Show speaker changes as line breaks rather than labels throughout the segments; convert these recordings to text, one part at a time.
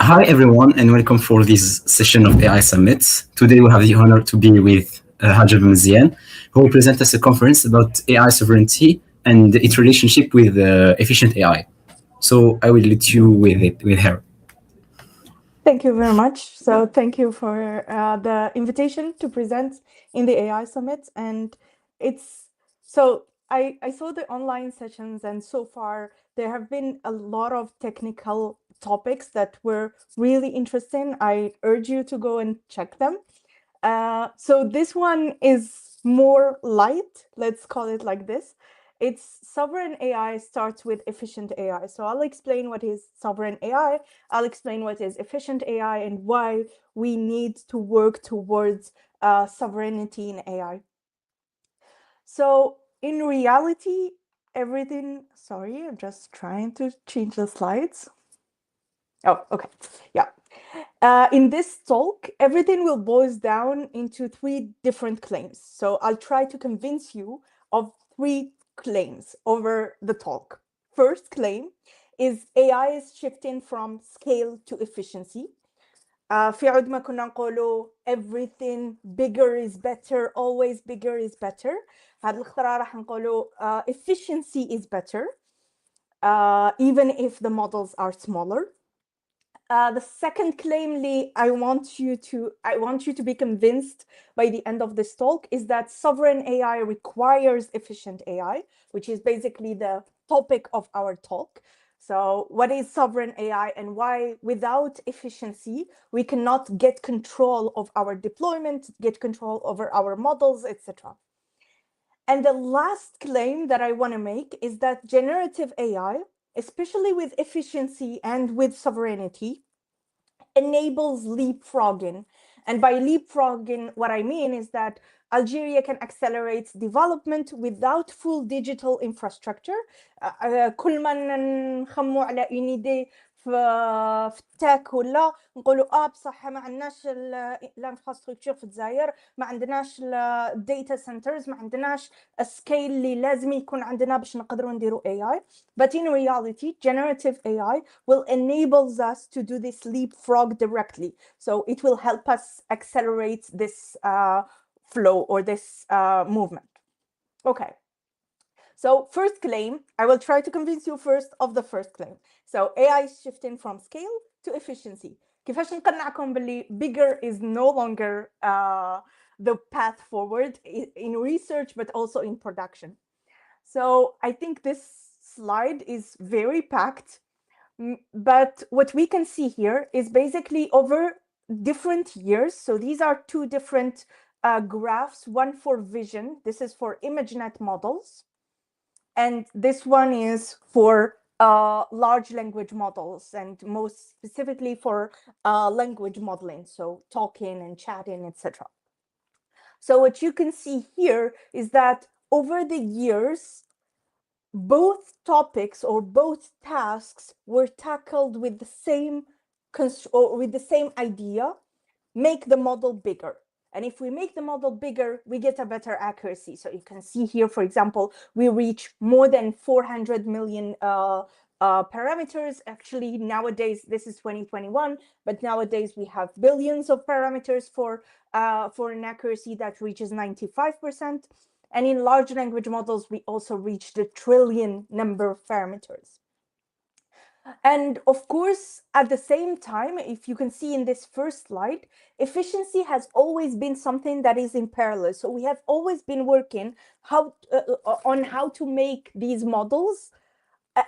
Hi, everyone, and welcome for this session of AI Summit. Today, we have the honor to be with Hadjer Benmeziane, who will present us a conference about AI sovereignty and its relationship with efficient AI. So I will let you with her.
Thank you very much. So thank you for the invitation to present in the AI Summit. And it's so I saw the online sessions, and so far there have been a lot of technical topics that were really interesting. I urge you to go and check them. So this one is more light, let's call it like this. It's sovereign AI starts with efficient AI. So I'll explain what is sovereign AI. I'll explain what is efficient AI and why we need to work towards sovereignty in AI. So in reality, everything, sorry, I'm just trying to change the slides. Oh, okay. Yeah. In this talk, everything will boil down into three different claims. So I'll try to convince you of three claims over the talk. First claim is AI is shifting from scale to efficiency. في عود ما كنا نقولوا everything bigger is better, always bigger is better. هذا الاختراع راح نقولوا efficiency is better, even if the models are smaller. The second claim, Lee, I want you to be convinced by the end of this talk is that sovereign AI requires efficient AI, which is basically the topic of our talk. So what is sovereign AI and why without efficiency, we cannot get control of our deployment, get control over our models, etc. And the last claim that I want to make is that generative AI, especially with efficiency and with sovereignty, enables leapfrogging. And by leapfrogging, what I mean is that Algeria can accelerate development without full digital infrastructure. كل ما نخمو على une idée في التاك ولا نقولوا بصح ما عندناش الانفراستركتور في الجزائر، ما عندناش الداتا سنترز، ما عندناش السكيل اللي لازم يكون عندنا باش نقدروا نديروا AI. But in reality, generative AI will enable us to do this leapfrog directly. So it will help us accelerate this flow or this movement. Okay. So first claim, I will try to convince you first of the first claim. So AI is shifting from scale to efficiency. كيفاش نقنعكم باللي bigger is no longer the path forward in research, but also in production. So I think this slide is very packed, but what we can see here is basically over different years. So these are two different graphs, one for vision. This is for ImageNet models. And this one is for large language models, and most specifically for language modeling, so talking and chatting, etc. So what you can see here is that over the years, both topics or both tasks were tackled with the same idea: make the model bigger. And if we make the model bigger, we get a better accuracy. So you can see here, for example, we reach more than 400 million parameters. Actually, nowadays, this is 2021, but nowadays we have billions of parameters for an accuracy that reaches 95%. And in large language models, we also reach the trillion number of parameters. And of course, at the same time, if you can see in this first slide, efficiency has always been something that is in parallel. So we have always been working on how to make these models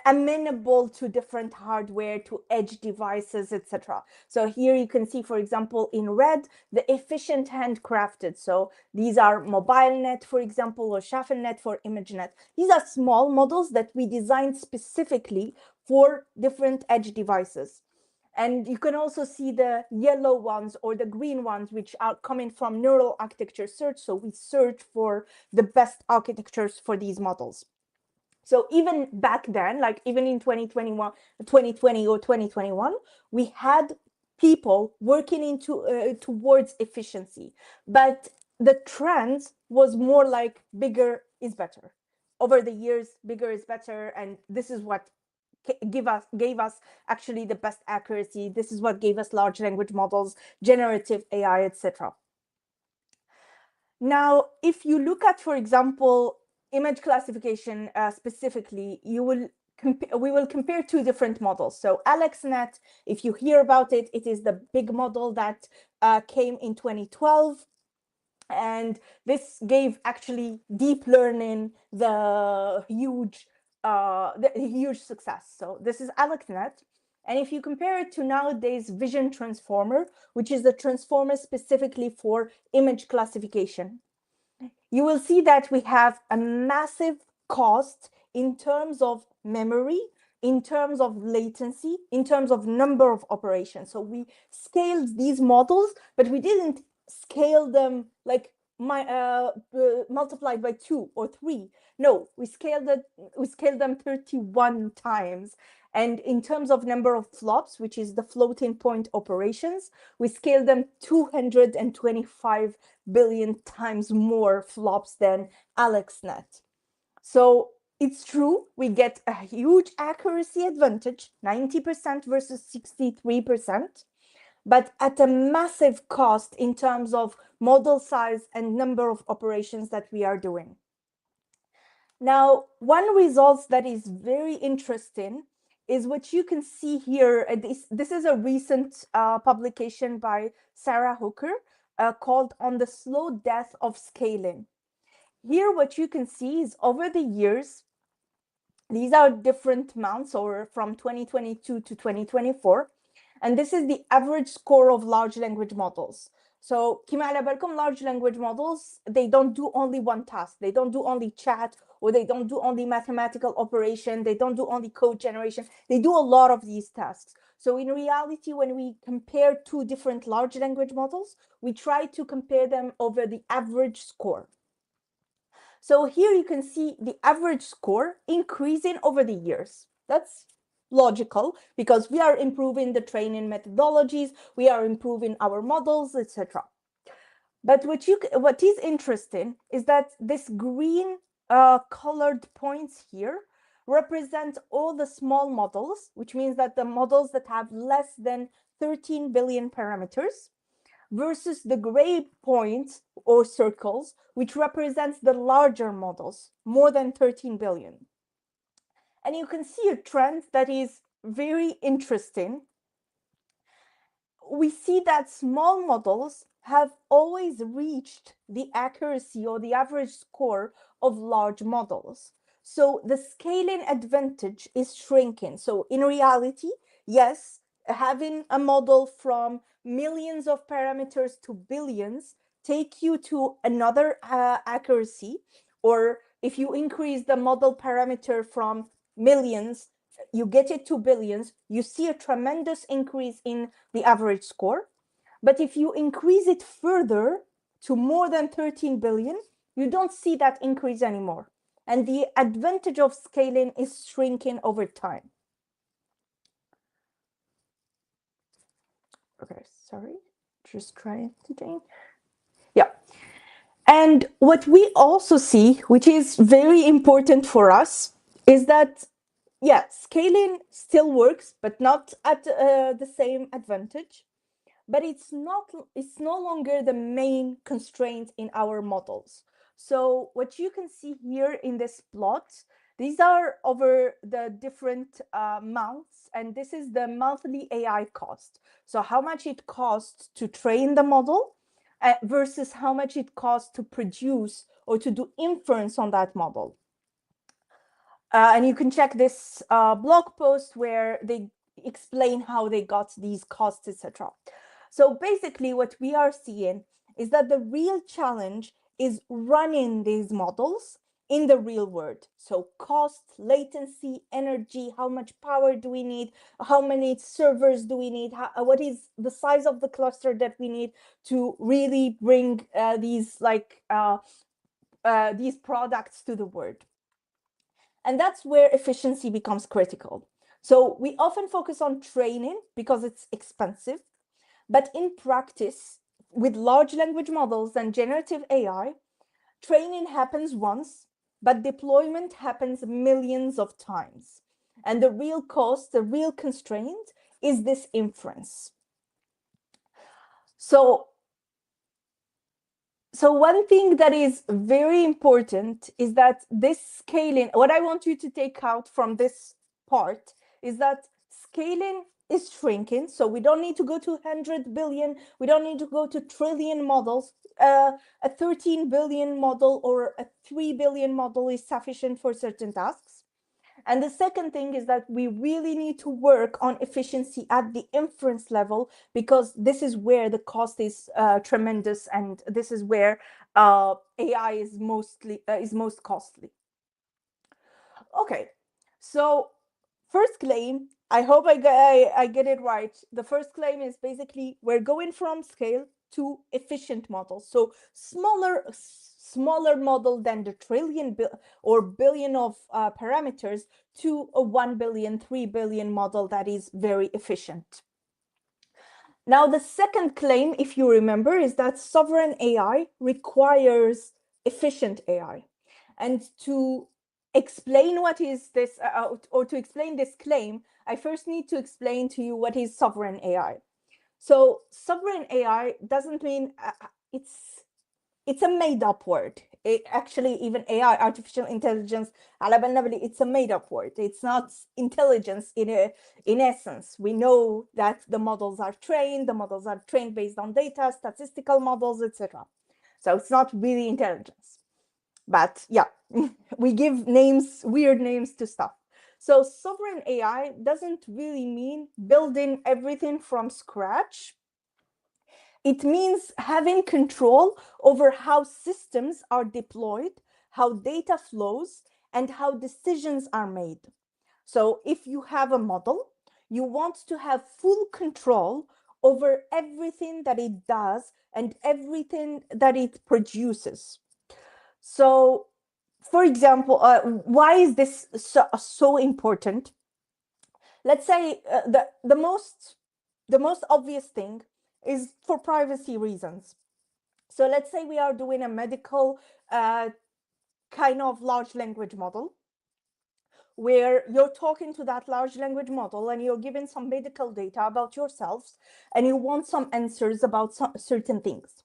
amenable to different hardware, to edge devices, etc. So here you can see, for example, in red, the efficient handcrafted. So these are MobileNet, for example, or SchaffenNet for ImageNet. These are small models that we designed specifically for different edge devices. And you can also see the yellow ones or the green ones, which are coming from neural architecture search. So we search for the best architectures for these models. So even back then, like even in 2021, 2020 or 2021, we had people working towards efficiency, but the trend was more like bigger is better. Over the years, bigger is better, and this is what gave us actually the best accuracy. This is what gave us large language models, generative AI, etc. Now, if you look at, for example, image classification specifically, we will compare two different models. So AlexNet, if you hear about it, it is the big model that came in 2012. And this gave actually deep learning the huge success. So this is AlexNet. And if you compare it to nowadays Vision Transformer, which is the transformer specifically for image classification, you will see that we have a massive cost in terms of memory, in terms of latency, in terms of number of operations. So we scaled these models, but we didn't scale them like multiplied by 2 or 3. No, we scaled them 31 times. And in terms of number of flops, which is the floating point operations, we scaled them 225 billion times more flops than AlexNet. So it's true, we get a huge accuracy advantage, 90% versus 63%, but at a massive cost in terms of model size and number of operations that we are doing. Now, one result that is very interesting is what you can see here. This is a recent publication by Sarah Hooker called On the Slow Death of Scaling. Here, what you can see is over the years, these are different amounts, or from 2022 to 2024, and this is the average score of large language models. So, كما على بالكم, large language models, they don't do only one task. They don't do only chat, or they don't do only mathematical operation. They don't do only code generation. They do a lot of these tasks. So in reality, when we compare two different large language models, we try to compare them over the average score. So here you can see the average score increasing over the years. That's logical because we are improving the training methodologies, we are improving our models, etc. But what is interesting is that this green colored points here represent all the small models, which means that the models that have less than 13 billion parameters, versus the gray points or circles, which represents the larger models, more than 13 billion. And you can see a trend that is very interesting. We see that small models have always reached the accuracy or the average score of large models. So the scaling advantage is shrinking. So in reality, yes, having a model from millions of parameters to billions take you to another accuracy, or if you increase the model parameter from millions, you get it to billions, you see a tremendous increase in the average score. But if you increase it further to more than 13 billion, you don't see that increase anymore. And the advantage of scaling is shrinking over time. Okay, sorry, just trying to change. Yeah. And what we also see, which is very important for us, is that, yeah, scaling still works, but not at the same advantage. But it's no longer the main constraint in our models. So what you can see here in this plot, these are over the different months, and this is the monthly AI cost. So how much it costs to train the model versus how much it costs to produce or to do inference on that model. And you can check this blog post where they explain how they got these costs, etc. So basically what we are seeing is that the real challenge is running these models in the real world. So cost, latency, energy, how much power do we need? How many servers do we need? What is the size of the cluster that we need to really bring these products to the world? And that's where efficiency becomes critical. So we often focus on training because it's expensive. But in practice, with large language models and generative AI, training happens once, but deployment happens millions of times. And the real cost, the real constraint is this inference. So one thing that is very important is that this scaling, what I want you to take out from this part is that scaling is shrinking. So we don't need to go to 100 billion. We don't need to go to trillion models. A 13 billion model or a 3 billion model is sufficient for certain tasks. And the second thing is that we really need to work on efficiency at the inference level, because this is where the cost is tremendous, and this is where AI is most costly. Okay, so first claim, I hope I get it right. The first claim is basically we're going from scale to efficient models. So smaller model than the trillion or billion of parameters to a 1 billion, 3 billion model that is very efficient. Now, the second claim, if you remember, is that sovereign AI requires efficient AI. And to explain what is this, or to explain this claim, I first need to explain to you what is sovereign AI. So sovereign AI doesn't mean it's a made-up word. Actually, even AI, artificial intelligence, it's a made-up word. It's not intelligence in essence. We know that the models are trained. The models are trained based on data, statistical models, etc. So it's not really intelligence. But yeah, we give names, weird names to stuff. So sovereign AI doesn't really mean building everything from scratch. It means having control over how systems are deployed, how data flows, and how decisions are made. So if you have a model, you want to have full control over everything that it does and everything that it produces. So, for example, why is this so important? Let's say the most obvious thing is for privacy reasons. So let's say we are doing a medical kind of large language model, where you're talking to that large language model and you're given some medical data about yourselves and you want some answers about certain things.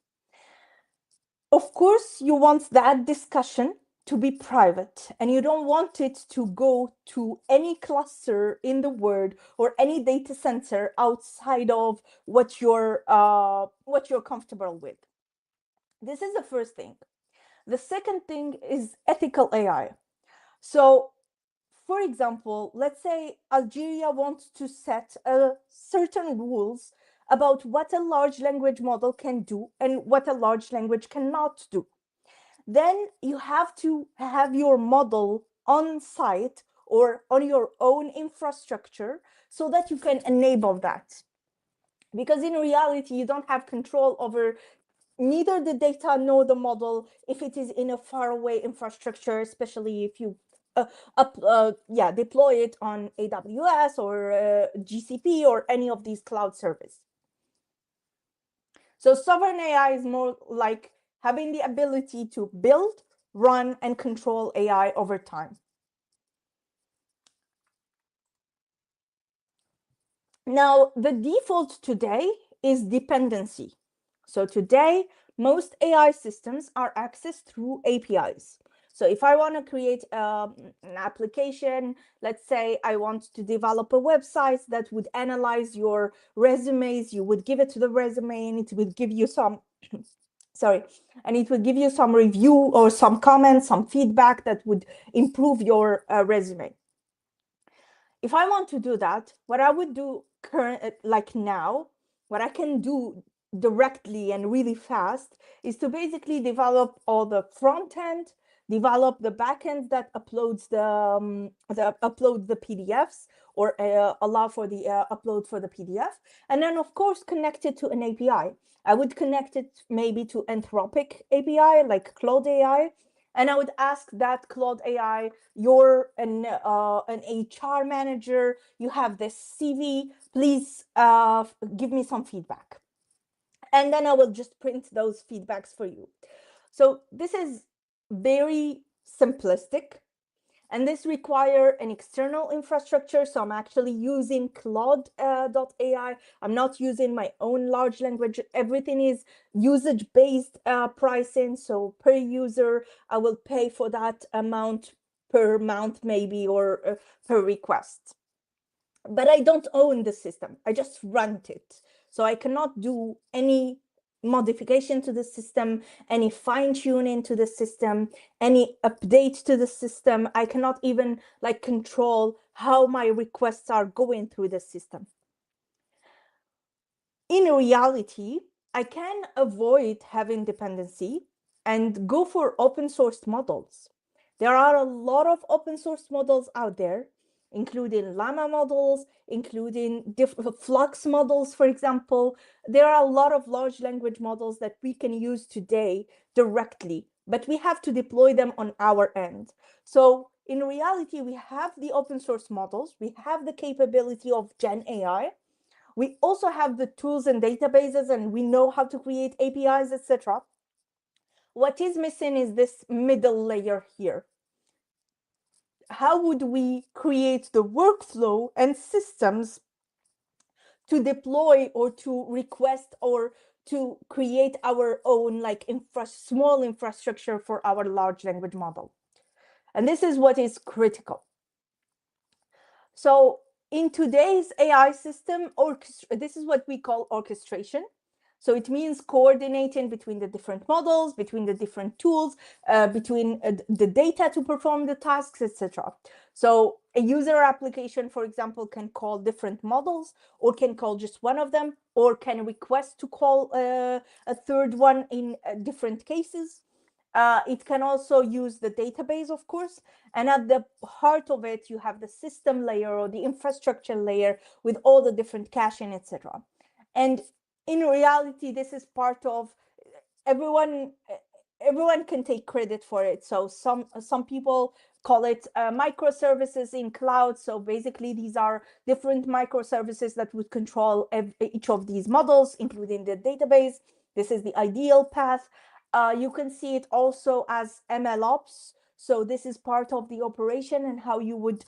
Of course, you want that discussion to be private, and you don't want it to go to any cluster in the world or any data center outside of what you're comfortable with. This is the first thing. The second thing is ethical AI. So, for example, let's say Algeria wants to set certain rules about what a large language model can do and what a large language cannot do. Then you have to have your model on site or on your own infrastructure so that you can enable that. Because in reality, you don't have control over neither the data nor the model if it is in a faraway infrastructure, especially if you deploy it on AWS or GCP or any of these cloud services. So sovereign AI is more like having the ability to build, run, and control AI over time. Now, the default today is dependency. So today, most AI systems are accessed through APIs. So if I want to create an application, let's say I want to develop a website that would analyze your resumes, you would give it to the resume and it would give you some, and it would give you some review or some comments, some feedback that would improve your resume. If I want to do that, what I would do now, what I can do directly and really fast is to basically develop all the front end, develop the backend that uploads the PDFs or allow for the upload for the PDF, and then of course connect it to an API. I would connect it maybe to Anthropic API like Claude AI, and I would ask that Claude AI, you're an HR manager, you have this CV, please give me some feedback. And then I will just print those feedbacks for you. So this is very simplistic. And this requires an external infrastructure. So I'm actually using Claude.ai. I'm not using my own large language. Everything is usage-based pricing. So per user, I will pay for that amount per month maybe, or per request. But I don't own the system. I just rent it. So I cannot do any modification to the system, any fine tuning to the system, any update to the system. I cannot even like control how my requests are going through the system. In reality, I can avoid having dependency and go for open source models. There are a lot of open source models out there, including llama models, including flux models, for example. There are a lot of large language models that we can use today directly, but we have to deploy them on our end. So in reality, we have the open source models, we have the capability of Gen AI, we also have the tools and databases, and we know how to create APIs, etc. What is missing is this middle layer here. How would we create the workflow and systems to deploy or to request or to create our own like small infrastructure for our large language model? And this is what is critical. So in today's AI system, this is what we call orchestration. So it means coordinating between the different models, between the different tools, between the data to perform the tasks, etc. So a user application, for example, can call different models, or can call just one of them, or can request to call a third one in different cases. It can also use the database, of course, and at the heart of it, you have the system layer or the infrastructure layer with all the different caching, etc. And in reality, this is part of everyone can take credit for it. So some people call it microservices in cloud. So basically, these are different microservices that would control each of these models, including the database. This is the ideal path. You can see it also as MLOps. So this is part of the operation and how you would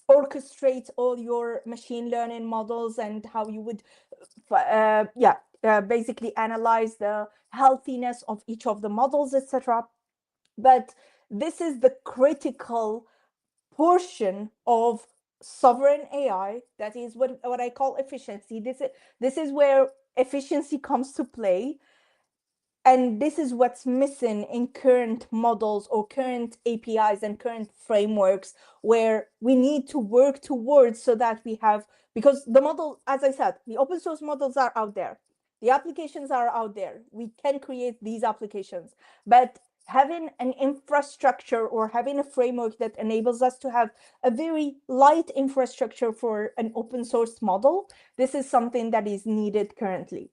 orchestrate all your machine learning models, and how you would basically analyze the healthiness of each of the models, etc. But this is the critical portion of sovereign AI. That is what I call efficiency. This is where efficiency comes to play. And this is what's missing in current models or current APIs and current frameworks, where we need to work towards, so that we have, because the model, as I said, the open source models are out there. The applications are out there. We can create these applications, but having an infrastructure or having a framework that enables us to have a very light infrastructure for an open source model, this is something that is needed currently.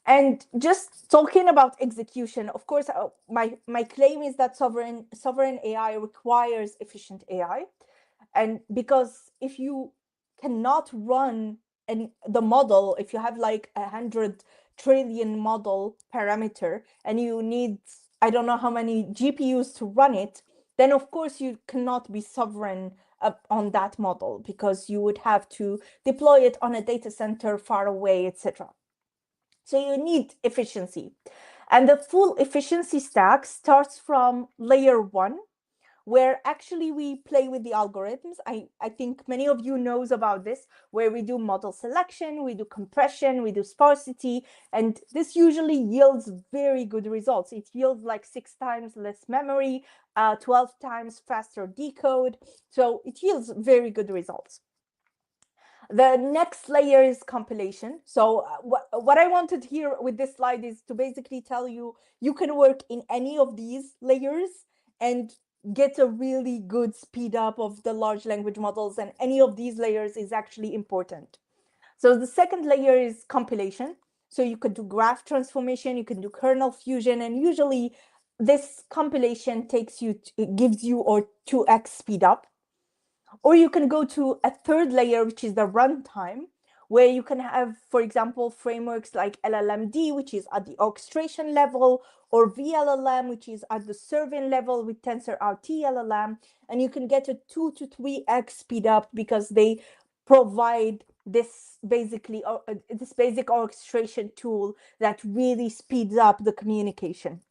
And just talking about execution, of course, my claim is that sovereign AI requires efficient AI. And because if you cannot run the model, if you have like 100 trillion model parameter and you need, I don't know how many GPUs to run it, then of course you cannot be sovereign on that model, because you would have to deploy it on a data center far away, etc. So you need efficiency. And the full efficiency stack starts from layer 1, where actually we play with the algorithms. I think many of you knows about this, where we do model selection, we do compression, we do sparsity, and this usually yields very good results. It yields like 6 times less memory, 12 times faster decode. So it yields very good results. The next layer is compilation. So what I wanted here with this slide is to basically tell you, you can work in any of these layers and get a really good speed up of the large language models, and any of these layers is actually important. So the second layer is compilation. So you could do graph transformation, you can do kernel fusion, and usually this compilation gives you or 2x speed up. Or you can go to a third layer, which is the runtime, where you can have, for example, frameworks like LLMD, which is at the orchestration level, or VLLM, which is at the serving level with TensorRT LLM. And you can get a 2 to 3x speed up because they provide this this basic orchestration tool that really speeds up the communication.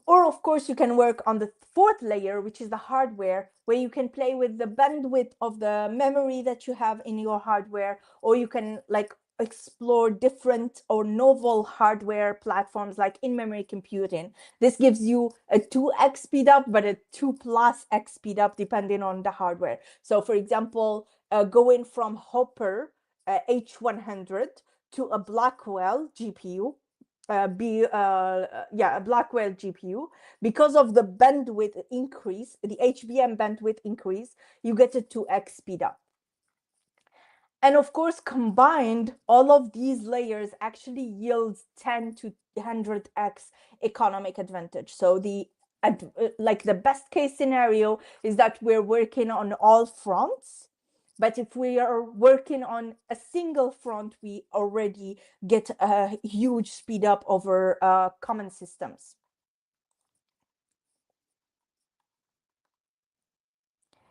Or of course, you can work on the fourth layer, which is the hardware, where you can play with the bandwidth of the memory that you have in your hardware, or you can like explore different or novel hardware platforms like in-memory computing. This gives you a 2x speed up, but a 2 plus x speed up depending on the hardware. So for example, going from Hopper H100 to a Blackwell GPU, a Blackwell GPU, because of the bandwidth increase, the HBM bandwidth increase, you get a 2x speed up. And of course, combined, all of these layers actually yields 10 to 100x economic advantage. So the best case scenario is that we're working on all fronts. But if we are working on a single front, we already get a huge speed up over common systems.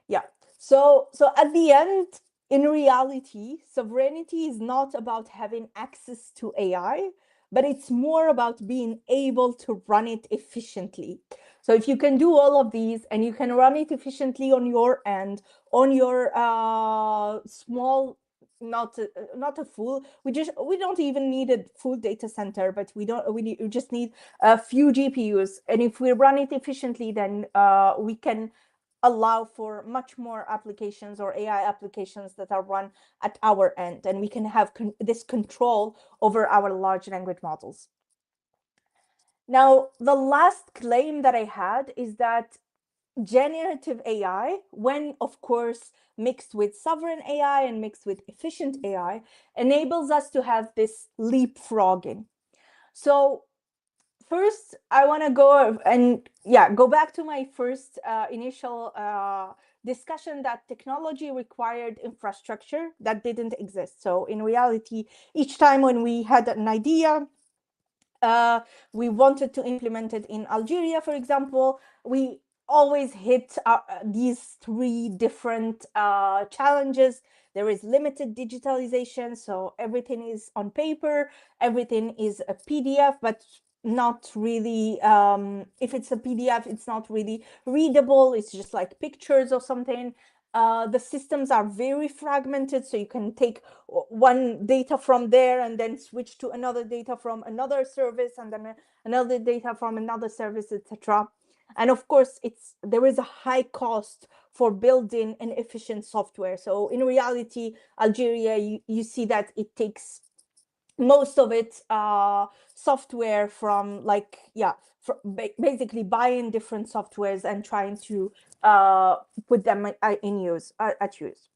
Yeah. So at the end, in reality, sovereignty is not about having access to AI, but it's more about being able to run it efficiently. So if you can do all of these and you can run it efficiently on your end, on your small, not a full, we don't even need a full data center, but we just need a few GPUs. And if we run it efficiently, then we can allow for much more applications or AI applications that are run at our end, and we can have this control over our large language models. Now, the last claim that I had is that generative AI, when of course mixed with sovereign AI and mixed with efficient AI, enables us to have this leapfrogging. So first, I want to go back to my first initial discussion that technology required infrastructure that didn't exist. So in reality, each time when we had an idea, we wanted to implement it in Algeria, for example, we always hit these three different challenges. There is limited digitalization, so everything is on paper, everything is a PDF, but not really, if it's a PDF, it's not really readable, it's just like pictures or something. The systems are very fragmented, so you can take one data from there and then switch to another data from another service and then another data from another service, etc. And of course, there is a high cost for building an efficient software. So in reality, Algeria, you see that it takes most of it software from basically buying different softwares and trying to put them in use at use.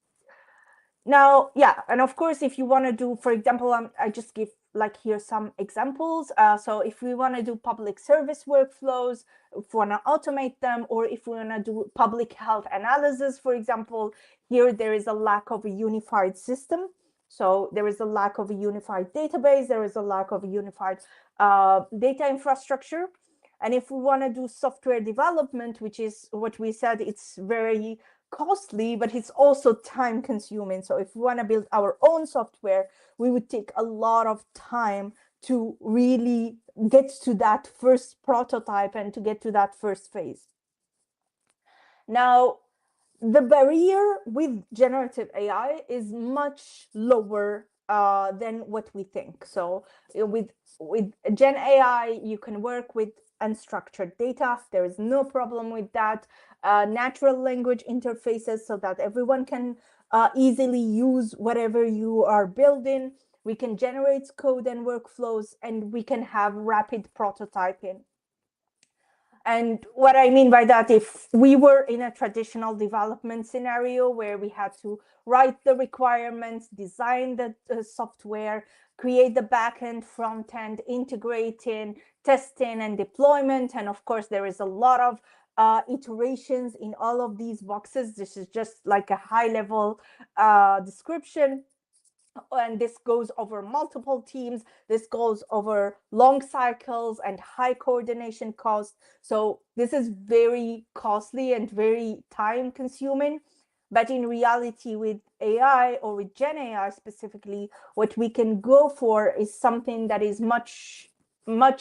Now, yeah, and of course, if you want to do, for example, I just give like here some examples. So if we want to do public service workflows, if we want to automate them, or if we want to do public health analysis, for example, here there is a lack of a unified system. So there is a lack of a unified database, there is a lack of a unified data infrastructure. And if we want to do software development, which is what we said, it's very costly, but it's also time consuming. So if we want to build our own software, we would take a lot of time to really get to that first prototype and to get to that first phase. Now, the barrier with generative AI is much lower than what we think. So with Gen AI, you can work with unstructured data. There is no problem with that. Natural language interfaces so that everyone can easily use whatever you are building. We can generate code and workflows, and we can have rapid prototyping. And what I mean by that, if we were in a traditional development scenario where we had to write the requirements, design the software, create the backend, front end, integrating, testing, and deployment, and of course, there is a lot of iterations in all of these boxes. This is just like a high level description. And this goes over multiple teams. This goes over long cycles and high coordination costs. So this is very costly and very time consuming. But in reality, with AI or with Gen AI specifically, what we can go for is something that is much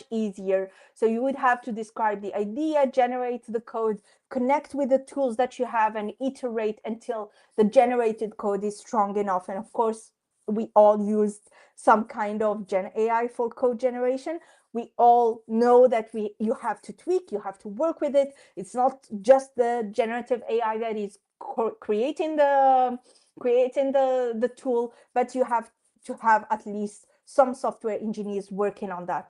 easier. So you would have to describe the idea, generate the code, connect with the tools that you have, and iterate until the generated code is strong enough. And of course, we all used some kind of Gen AI for code generation. We all know that you have to tweak, you have to work with it. It's not just the generative AI that is creating the tool, but you have to have at least some software engineers working on that.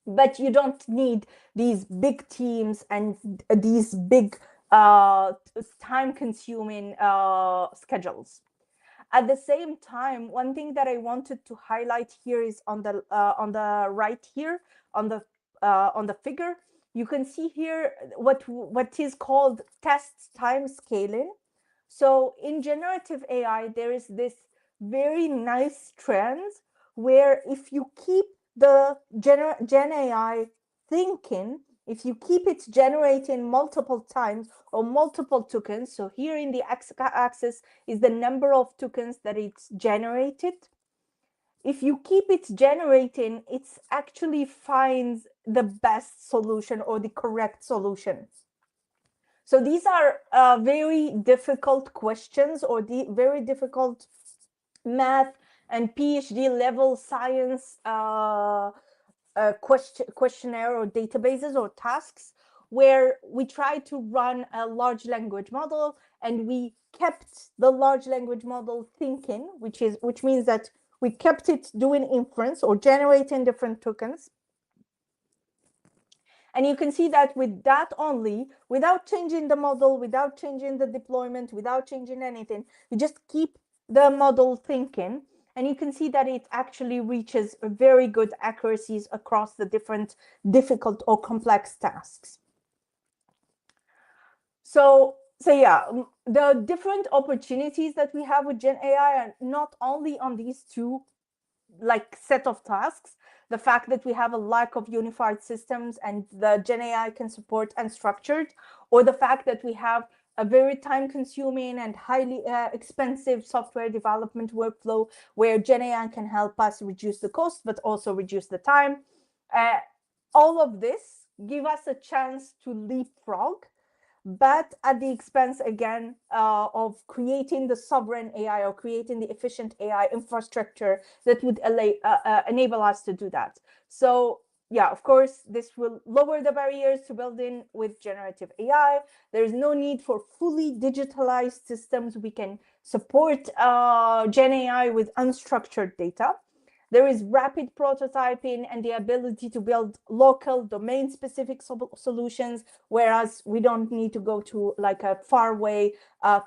But you don't need these big teams and these big time-consuming schedules. At the same time, one thing that I wanted to highlight here is on the right here on the figure. You can see here what is called test time scaling. So in generative AI, there is this very nice trend where if you keep the Gen AI thinking, if you keep it generating multiple times or multiple tokens, so here in the x-axis is the number of tokens that it's generated. If you keep it generating, it actually finds the best solution or the correct solution. So these are very difficult questions or very difficult math and PhD level science questionnaire or databases or tasks where we try to run a large language model and we kept the large language model thinking, which means that we kept it doing inference or generating different tokens. And you can see that with that only, without changing the model, without changing the deployment, without changing anything, you just keep the model thinking. And you can see that it actually reaches very good accuracies across the different difficult or complex tasks. So yeah, the different opportunities that we have with Gen AI are not only on these two set of tasks, the fact that we have a lack of unified systems and the Gen AI can support unstructured, or the fact that we have a very time-consuming and highly expensive software development workflow where Gen AI can help us reduce the cost, but also reduce the time. All of this give us a chance to leapfrog, but at the expense, again, of creating the sovereign AI or creating the efficient AI infrastructure that would enable us to do that. So yeah, of course, this will lower the barriers to building with generative AI. There is no need for fully digitalized systems. We can support Gen AI with unstructured data. There is rapid prototyping and the ability to build local domain-specific solutions, whereas we don't need to go to a faraway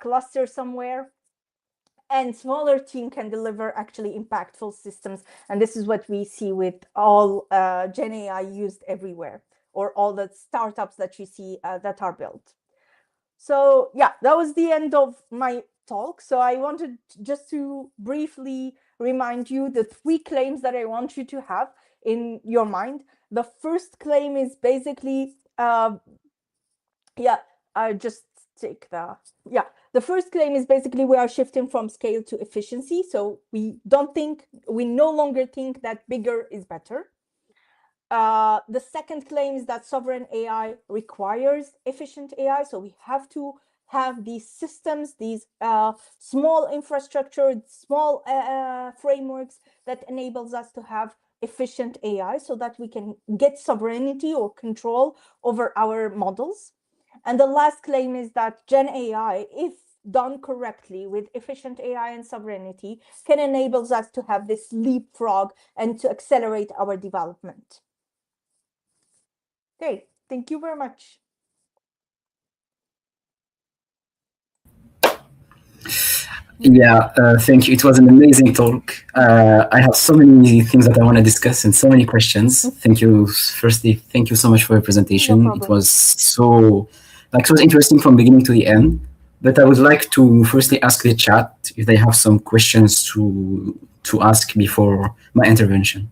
cluster somewhere. And smaller team can deliver actually impactful systems. And this is what we see with all Gen AI used everywhere, or all the startups that you see that are built. So yeah, that was the end of my talk. So I wanted just to briefly remind you the 3 claims that I want you to have in your mind. The first claim is basically, the first claim is basically we are shifting from scale to efficiency. So we no longer think that bigger is better. The second claim is that sovereign AI requires efficient AI. So we have to have these systems, these small infrastructure, small frameworks that enables us to have efficient AI so that we can get sovereignty or control over our models. And the last claim is that Gen AI, if done correctly with efficient AI and sovereignty, can enable us to have this leapfrog and to accelerate our development. Okay, thank you very much.
Yeah, thank you. It was an amazing talk. I have so many things that I want to discuss and so many questions. Thank you. Firstly, thank you so much for your presentation.
No problem.
It was so, it was interesting from beginning to the end. But I would like to firstly ask the chat if they have some questions to ask before my intervention.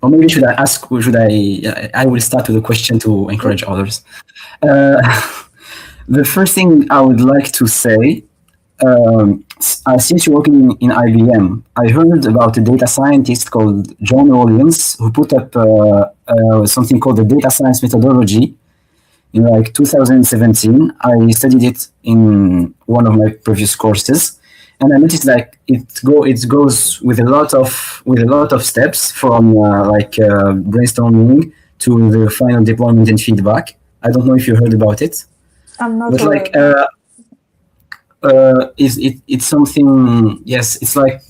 Or maybe should I ask? Should I? I will start with a question to encourage others. The first thing I would like to say, since you're working in IBM, I heard about a data scientist called John Williams who put up something called the data science methodology in like 2017. I studied it in one of my previous courses, and I noticed like it goes with a lot of steps from brainstorming to the final deployment and feedback. I don't know if you heard about it.
I'm not
But
aware.
like it's something. Yes, it's like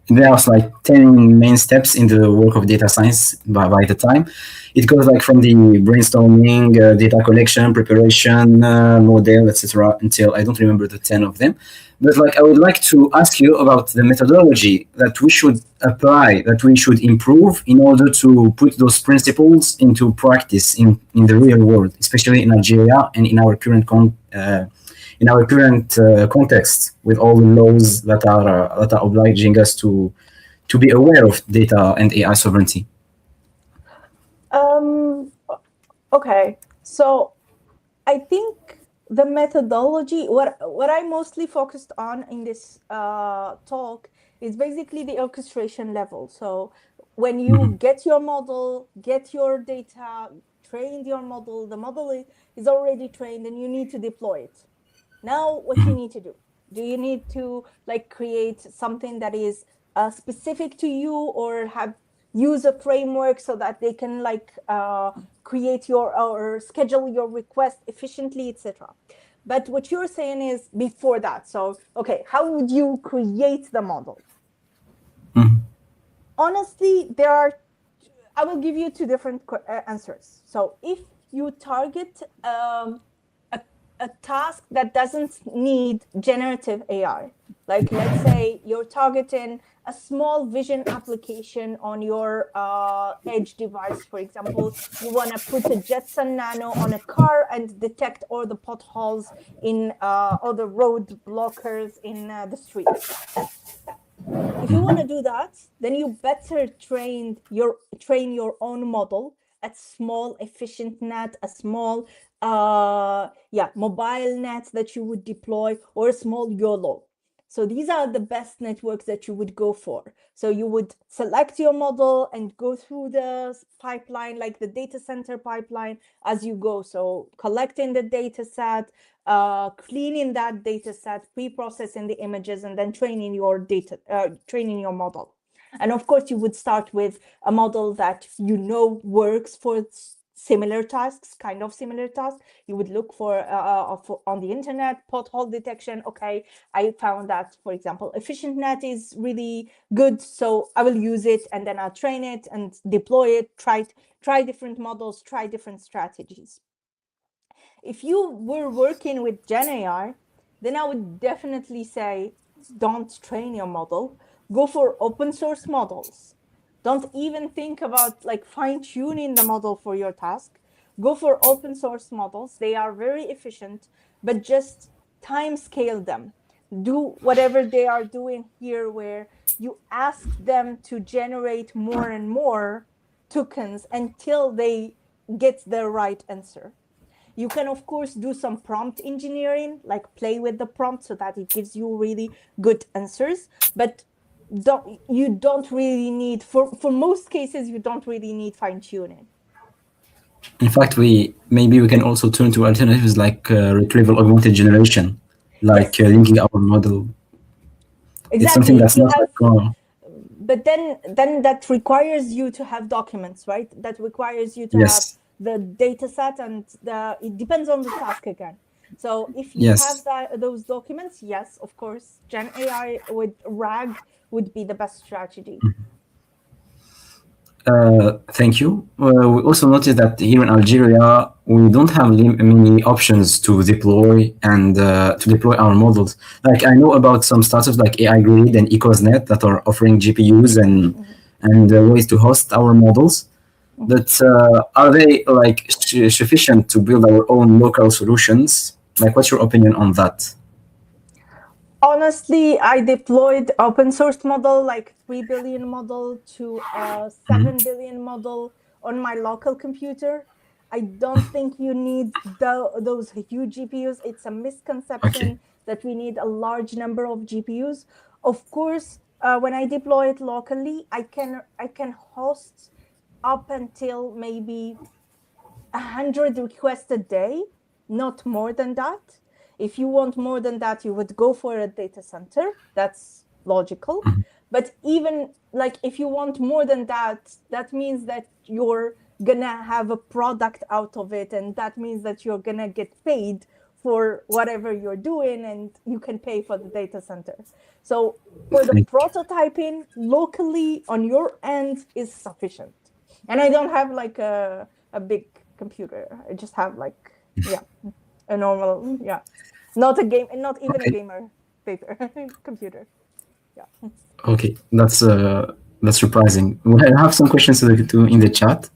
there's like 10 main steps in the work of data science by the time. It goes like from the brainstorming, data collection, preparation, model, etc. until I don't remember the 10 of them. But like I would like to ask you about the methodology that we should apply, that we should improve in order to put those principles into practice in the real world, especially in Algeria and in our current context, with all the laws that are obliging us to be aware of data and AI sovereignty.
Okay, so I think the methodology, what I mostly focused on in this talk is basically the orchestration level. So when you get your model, get your data, train your model, the model is already trained and you need to deploy it. Now, what you need to do you need to like create something that is specific to you, or use a framework so that they can like create or schedule your request efficiently, etc. But what you're saying is before that. So, okay, how would you create the model? Honestly, I will give you two different answers. So if you target a task that doesn't need generative AI, like let's say you're targeting a small vision application on your edge device, for example, you want to put a Jetson Nano on a car and detect all the potholes in all the road blockers in the street. If you want to do that, then you better train your own model at small efficient net, a small mobile net that you would deploy, or a small YOLO. So these are the best networks that you would go for. So you would select your model and go through the pipeline, like the data center pipeline as you go. So collecting the data set, cleaning that data set, pre-processing the images, and then training your model. And of course, you would start with a model that you know works for similar tasks, kind of similar tasks. You would look for on the internet, pothole detection. Okay, I found that, for example, efficient net is really good, so I will use it, and then I'll train it and deploy it, try different models, try different strategies. If you were working with Gen AI, then I would definitely say, don't train your model. Go for open source models. Don't even think about like fine-tuning the model for your task. Go for open source models. They are very efficient, but just time scale them. Do whatever they are doing here, where you ask them to generate more and more tokens until they get the right answer. You can, of course, do some prompt engineering, like play with the prompt so that it gives you really good answers. But you don't really need, for most cases, you don't really need fine-tuning.
In fact, maybe we can also turn to alternatives like retrieval augmented generation, like linking our model.
Exactly.
It's something that's not like,
but then that requires you to have documents, right? That requires you to have the data set, and it depends on the task again. So if you have those documents, yes, of course, Gen AI with RAG would be the best strategy.
Thank you. We also noticed that here in Algeria, we don't have many options to deploy our models. Like I know about some startups like AI Grid and EcosNet that are offering GPUs and ways to host our models. But are they like sufficient to build our own local solutions? Like, what's your opinion on that?
Honestly, I deployed open source model like 3 billion model to a 7 billion model on my local computer. I don't think you need those huge GPUs. It's a misconception
Okay.
that we need a large number of GPUs. Of course, when I deploy it locally, I can host up until maybe 100 requests a day, not more than that. If you want more than that, you would go for a data center. That's logical. But even like if you want more than that, that means that you're gonna have a product out of it. And that means that you're gonna get paid for whatever you're doing and you can pay for the data center. So for the prototyping locally on your end is sufficient. And I don't have like a big computer. I just have like, yeah, a normal, yeah, not a game, not even a gamer paper computer. Yeah.
Okay, that's surprising. I have some questions in the chat.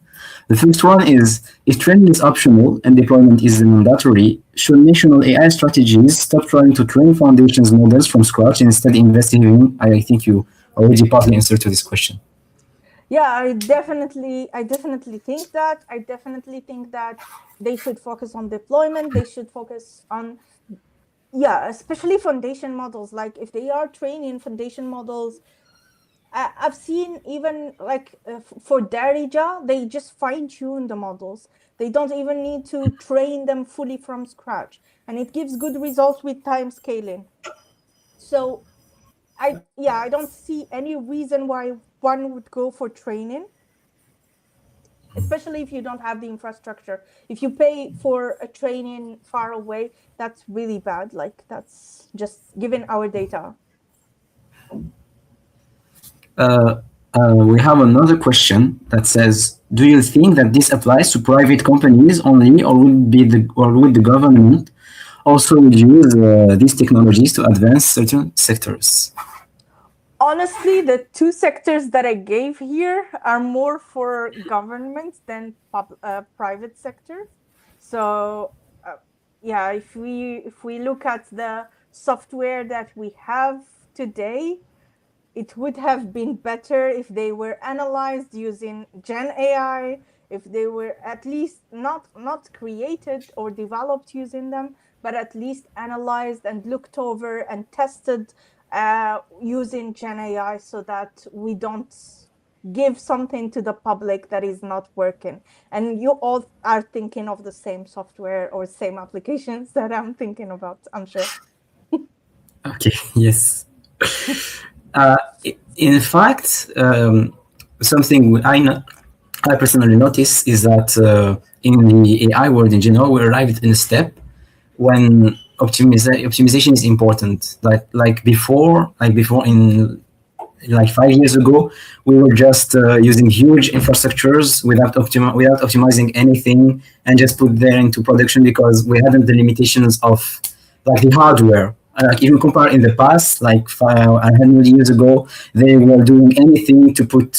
The first one is: if training is optional and deployment is mandatory, should national AI strategies stop trying to train foundations models from scratch and instead investing in? I think you already partly answered to this question.
Yeah, I definitely think that. I definitely think that they should focus on deployment. They should focus on, yeah, especially foundation models. Like if they are training foundation models, I've seen even like for Darija, they just fine tune the models. They don't even need to train them fully from scratch, and it gives good results with time scaling. So I don't see any reason why one would go for training, especially if you don't have the infrastructure. If you pay for a training far away, that's really bad. Like that's just giving our data.
We have another question that says: do you think that this applies to private companies only, or would the government also use these technologies to advance certain sectors?
Honestly, the two sectors that I gave here are more for government than private sector. So, yeah, if we look at the software that we have today, it would have been better if they were analyzed using Gen AI, if they were at least not created or developed using them, but at least analyzed and looked over and tested using Gen AI, so that we don't give something to the public that is not working. And you all are thinking of the same software or same applications that I'm thinking about, I'm sure.
Okay, yes. Uh, in fact, something I personally notice is that in the AI world in general, we arrived in a step when optimization is important. Like before in like 5 years ago, we were just using huge infrastructures without optimizing anything and just put there into production because we hadn't the limitations of like the hardware. Like even compare in the past, like 100 years ago, they were doing anything to put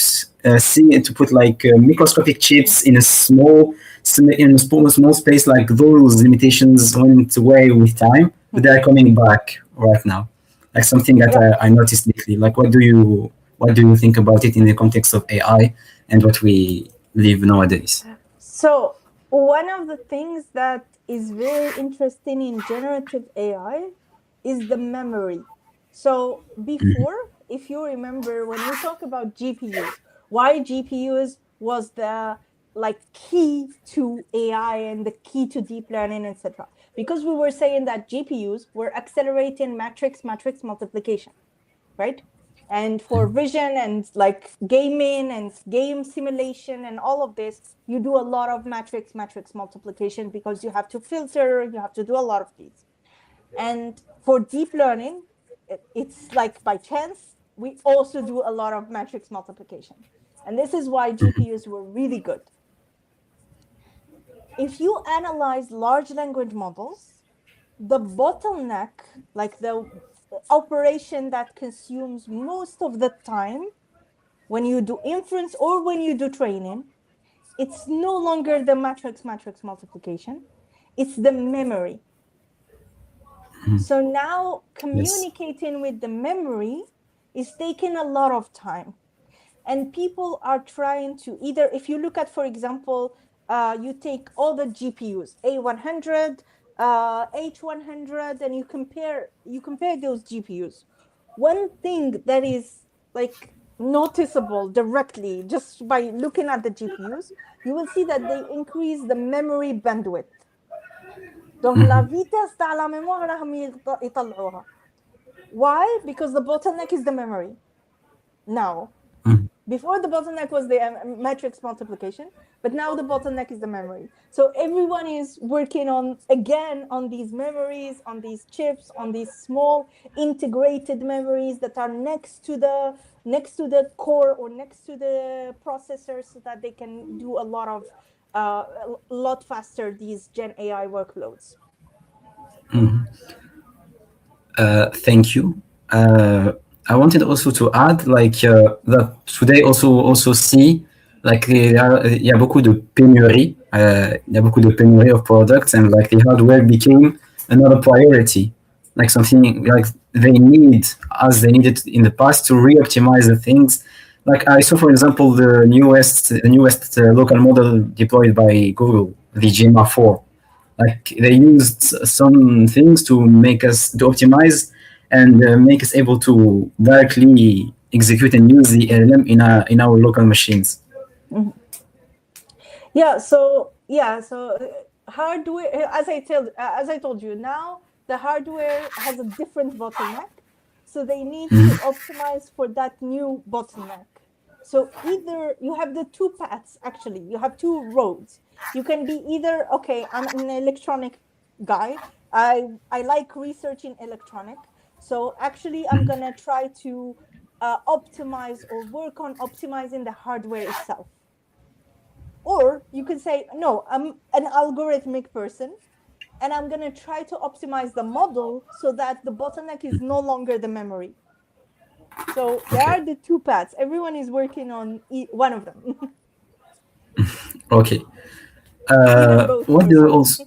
like microscopic chips in a small space. Like those limitations went away with time, but they're coming back right now. Like something that I noticed lately. Like, what do you think about it in the context of AI and what we live nowadays?
So one of the things that is very interesting in generative AI is the memory. So before, if you remember, when we talk about GPUs, why GPUs was the like key to AI and the key to deep learning, etc. Because we were saying that GPUs were accelerating matrix multiplication, right? And for vision and like gaming and game simulation and all of this, you do a lot of matrix multiplication because you have to filter, you have to do a lot of these. And for deep learning, it's like by chance, we also do a lot of matrix multiplication. And this is why GPUs were really good. If you analyze large language models, the bottleneck, like the operation that consumes most of the time when you do inference or when you do training, it's no longer the matrix multiplication, it's the memory. So now communicating with the memory is taking a lot of time. And people are trying to either, if you look at, for example, you take all the GPUs, A100, H100, and you compare those GPUs. One thing that is like noticeable directly just by looking at the GPUs, you will see that they increase the memory bandwidth. Donc la vitesse de la mémoire راهم يطلعوها. Why? Because the bottleneck is the memory. Now, before the bottleneck was the matrix multiplication, but now the bottleneck is the memory. So everyone is working on, again, on these memories, on these chips, on these small integrated memories that are next to the core or next to the processor, so that they can do a lot faster these Gen AI workloads.
Thank you. I wanted also to add that today also see il y a beaucoup de pénurie, il y a beaucoup de pénurie of products, and like the hardware became another priority, like something like they need, as they needed in the past, to re-optimize the things. Like I saw, for example, the newest local model deployed by Google, the Gemma 4. Like they used some things to optimize and make us able to directly execute and use the LLM in our local machines.
Mm-hmm. Yeah. So hardware, as I told you, now the hardware has a different bottleneck, so they need to optimize for that new bottleneck. So either you have the two paths, actually, you have two roads. You can be either, okay, I'm an electronic guy. I like researching electronic. So actually, I'm going to try to optimize or work on optimizing the hardware itself. Or you can say, no, I'm an algorithmic person, and I'm going to try to optimize the model so that the bottleneck is no longer the memory. So there are the two paths. Everyone is working on one of them.
Okay.
Even both.
What do you also?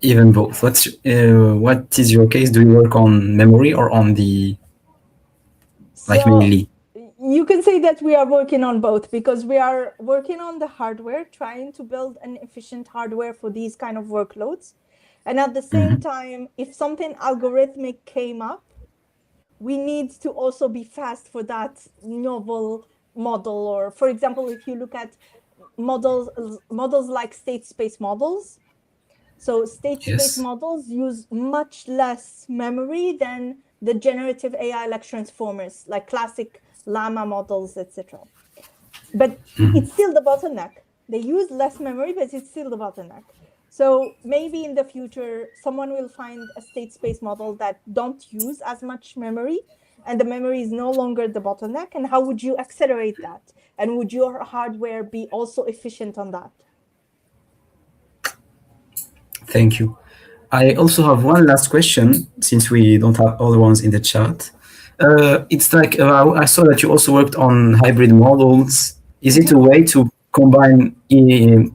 Even both. What is your case? Do you work on memory or on the mainly?
You can say that we are working on both, because we are working on the hardware, trying to build an efficient hardware for these kind of workloads. And at the same time, if something algorithmic came up, we need to also be fast for that novel model. Or, for example, if you look at models like state space models. So state space models use much less memory than the generative AI like transformers, like classic llama models, etc. But it's still the bottleneck. They use less memory, but it's still the bottleneck. So maybe in the future, someone will find a state space model that don't use as much memory, and the memory is no longer the bottleneck. And how would you accelerate that? And would your hardware be also efficient on that?
Thank you. I also have one last question, since we don't have other ones in the chat. It's like I saw that you also worked on hybrid models. Is it a way to combine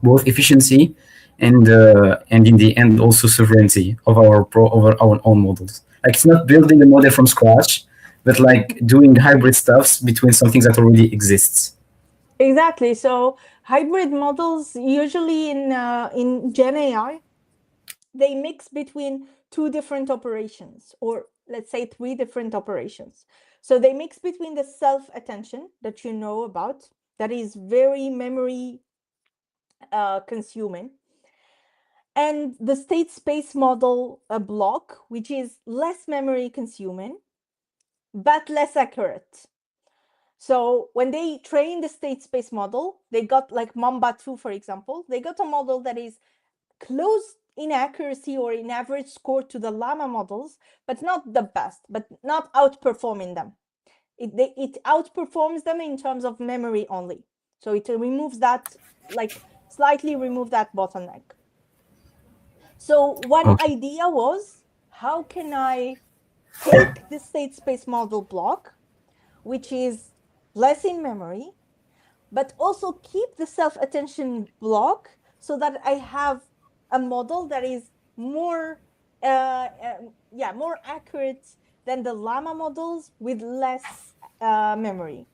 both efficiency and in the end also sovereignty of over our own models? Like it's not building a model from scratch, but like doing hybrid stuffs between something that already exists.
Exactly. So hybrid models usually in Gen AI, they mix between two different operations, or let's say three different operations. So they mix between the self-attention that you know about, that is very memory consuming, and the state space model block, which is less memory consuming, but less accurate. So when they train the state space model, they got like Mamba 2, for example, they got a model that is close in accuracy or in average score to the llama models, but not the best, but not outperforming them. It outperforms them in terms of memory only. So it removes that, like slightly remove that bottleneck. So one idea was, how can I take the state space model block, which is less in memory, but also keep the self-attention block so that I have a model that is more more accurate than the llama models with less memory.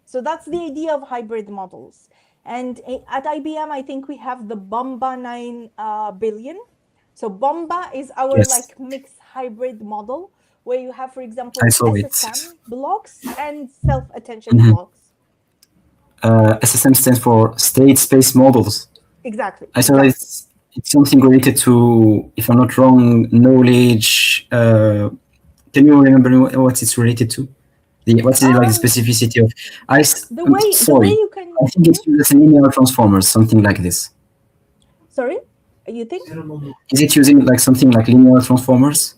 So that's the idea of hybrid models. And at IBM, I think we have the Bomba 9 billion. So Bomba is our
Yes,
like mixed hybrid model where you have, for
I
example,
saw it.
SSM blocks and self-attention blocks.
SSM stands for state space models.
Exactly.
I saw it's something related to, if I'm not wrong, knowledge. Can you remember what it's related to? What's like the specificity of?
The way you can.
I think it's used as linear transformers, something like this.
Sorry, you think?
Is it using like something like linear transformers?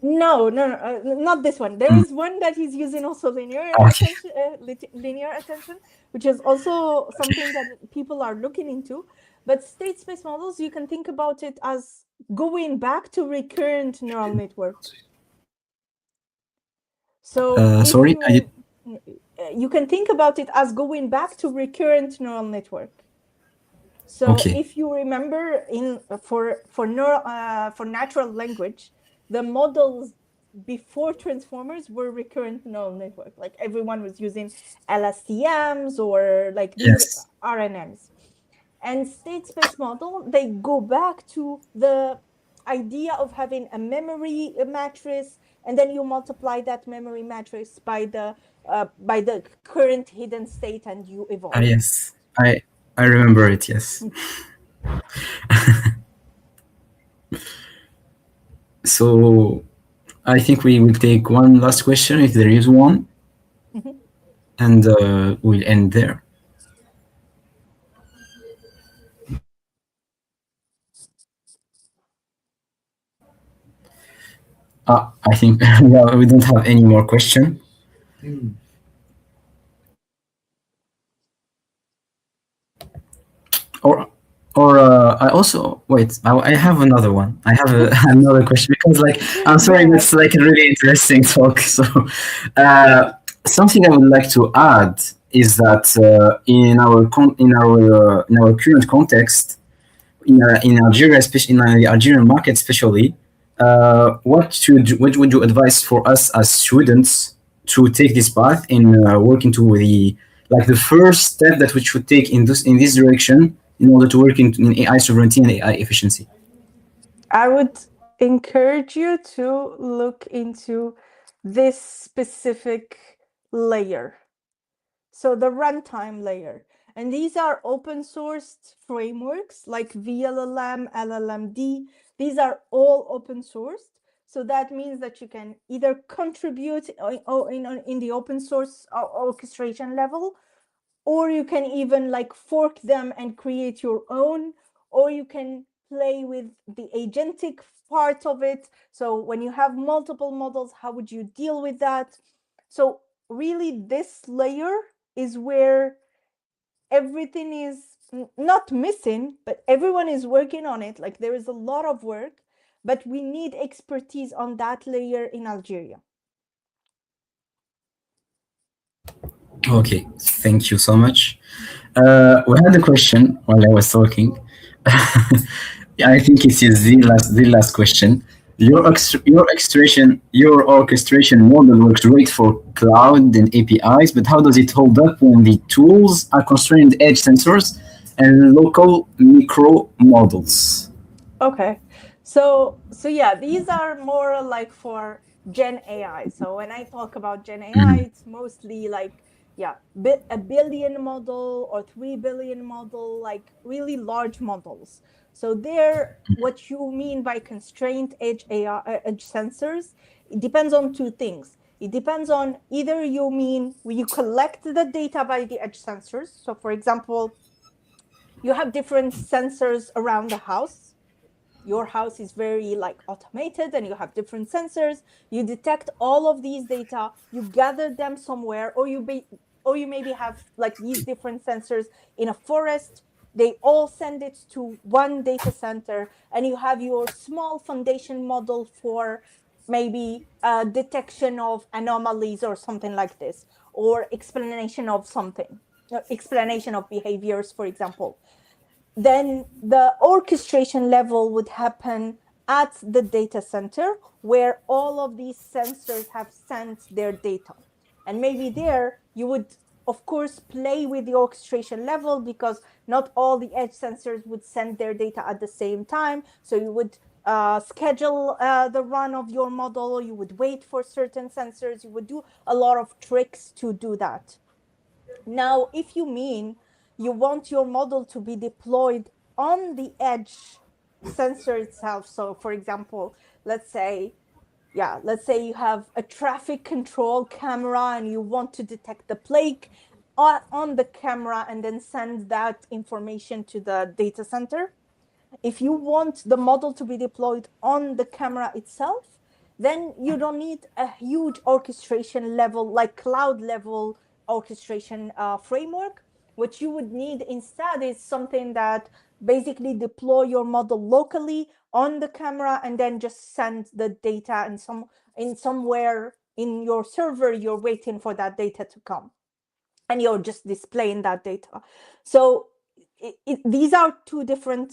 No, not this one. There is one that is using also linear attention, which is also something that people are looking into. But state space models, you can think about it as going back to recurrent neural network. So
sorry,
you can think about it as going back to recurrent neural network. So if you remember, for natural language, the models before transformers were recurrent neural network. Like everyone was using LSTMs or like these RNNs. And state space model, they go back to the idea of having a memory matrix, and then you multiply that memory matrix by the current hidden state, and you evolve.
yes, I remember it. Yes. So I think we will take one last question if there is one, and we'll end there. I think we don't have any more question. I also wait. I have another one. I have another question because, like, I'm sorry, it's like a really interesting talk. So, something I would like to add is that in our current context, in Algeria, especially in the Algerian market, especially, what would you advise for us as students to take this path in working to the first step that we should take in this direction in order to work in AI sovereignty and AI efficiency?
I would encourage you to look into this specific layer. So the runtime layer. And these are open sourced frameworks like VLLM, LLMD. These are all open sourced. So that means that you can either contribute in the open source orchestration level, or you can even like fork them and create your own, or you can play with the agentic part of it. So when you have multiple models, how would you deal with that? So really, this layer is where everything is not missing, but everyone is working on it. Like there is a lot of work, but we need expertise on that layer in Algeria.
Okay, thank you so much. We had a question while I was talking. I think it is the last question. Your orchestration model works great for cloud and APIs, but how does it hold up when the tools are constrained edge sensors and local micro models?
Okay. So yeah, these are more like for Gen AI. So when I talk about Gen AI, it's mostly like, a billion model or 3 billion model, like really large models. So there, what you mean by constrained edge AI, edge sensors, it depends on two things. It depends on either you mean you collect the data by the edge sensors. So for example, you have different sensors around the house. Your house is very like automated and you have different sensors. You detect all of these data, you gather them somewhere, or you maybe have like these different sensors in a forest. They all send it to one data center, and you have your small foundation model for maybe detection of anomalies or something like this, or explanation of something. explanation of behaviors, for example, then the orchestration level would happen at the data center where all of these sensors have sent their data. And maybe there you would, of course, play with the orchestration level because not all the edge sensors would send their data at the same time. So you would schedule the run of your model, you would wait for certain sensors, you would do a lot of tricks to do that. Now, if you mean you want your model to be deployed on the edge sensor itself, so for example, let's say you have a traffic control camera and you want to detect the plague on the camera and then send that information to the data center. If you want the model to be deployed on the camera itself, then you don't need a huge orchestration level, like cloud level orchestration framework. What you would need instead is something that basically deploy your model locally on the camera and then just send the data in somewhere in your server. You're waiting for that data to come and you're just displaying that data. So these are two different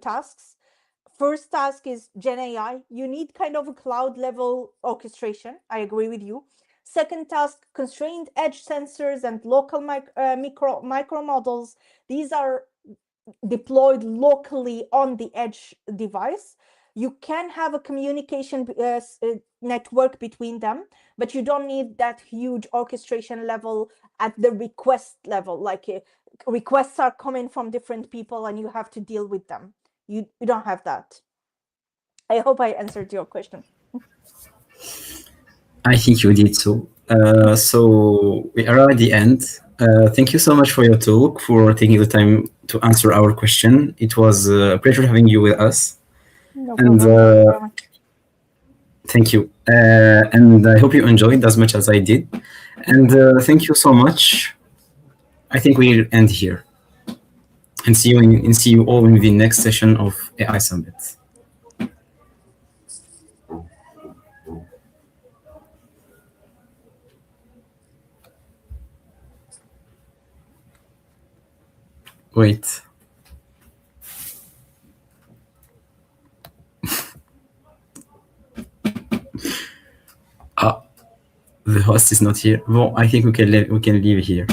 tasks. First task is Gen AI. You need kind of a cloud level orchestration. I agree with you. Second task, constrained edge sensors and local micro models. These are deployed locally on the edge device. You can have a communication network between them, but you don't need that huge orchestration level at the request level. Like requests are coming from different people and you have to deal with them. You don't have that. I hope I answered your question.
I think you did so. So we are at the end. Thank you so much for your talk, for taking the time to answer our question. It was a pleasure having you with us.
No problem. Thank you very much.
Thank you. And I hope you enjoyed as much as I did. And thank you so much. I think we'll end here. And see you all in the next session of AI Summit. Wait. The host is not here. Well, I think we can leave here.